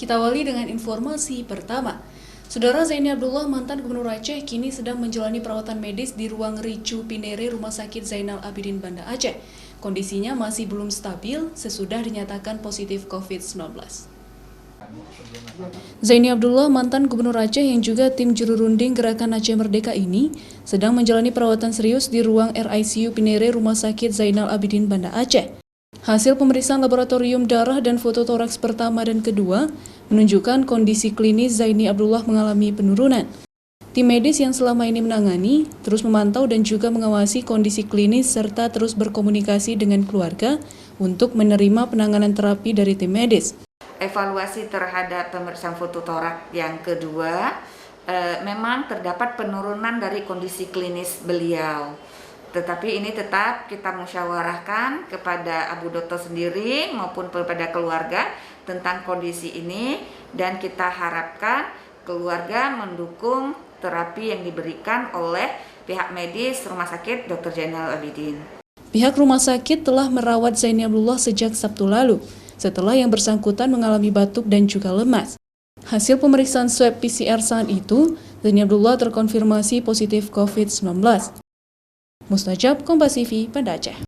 Kita awali dengan informasi pertama. Saudara Zaini Abdullah, mantan Gubernur Aceh, kini sedang menjalani perawatan medis di ruang Ricu Pinere Rumah Sakit Zainal Abidin Banda Aceh. Kondisinya masih belum stabil sesudah dinyatakan positif COVID-19. Zaini Abdullah, mantan Gubernur Aceh yang juga tim juru runding Gerakan Aceh Merdeka ini, sedang menjalani perawatan serius di ruang RICU Pinere Rumah Sakit Zainal Abidin Banda Aceh. Hasil pemeriksaan laboratorium darah dan foto toraks pertama dan kedua menunjukkan kondisi klinis Zaini Abdullah mengalami penurunan. Tim medis yang selama ini menangani terus memantau dan juga mengawasi kondisi klinis serta terus berkomunikasi dengan keluarga untuk menerima penanganan terapi dari tim medis. Evaluasi terhadap pemeriksaan foto toraks yang kedua, memang terdapat penurunan dari kondisi klinis beliau. Tetapi ini tetap kita musyawarahkan kepada Abu Dotto sendiri maupun kepada keluarga tentang kondisi ini, dan kita harapkan keluarga mendukung terapi yang diberikan oleh pihak medis Rumah Sakit Dr. Zainal Abidin. Pihak rumah sakit telah merawat Zaini Abdullah sejak Sabtu lalu, setelah yang bersangkutan mengalami batuk dan juga lemas. Hasil pemeriksaan swab PCR saat itu, Zaini Abdullah terkonfirmasi positif COVID-19. Mustajab, Kompas TV, Banda Aceh.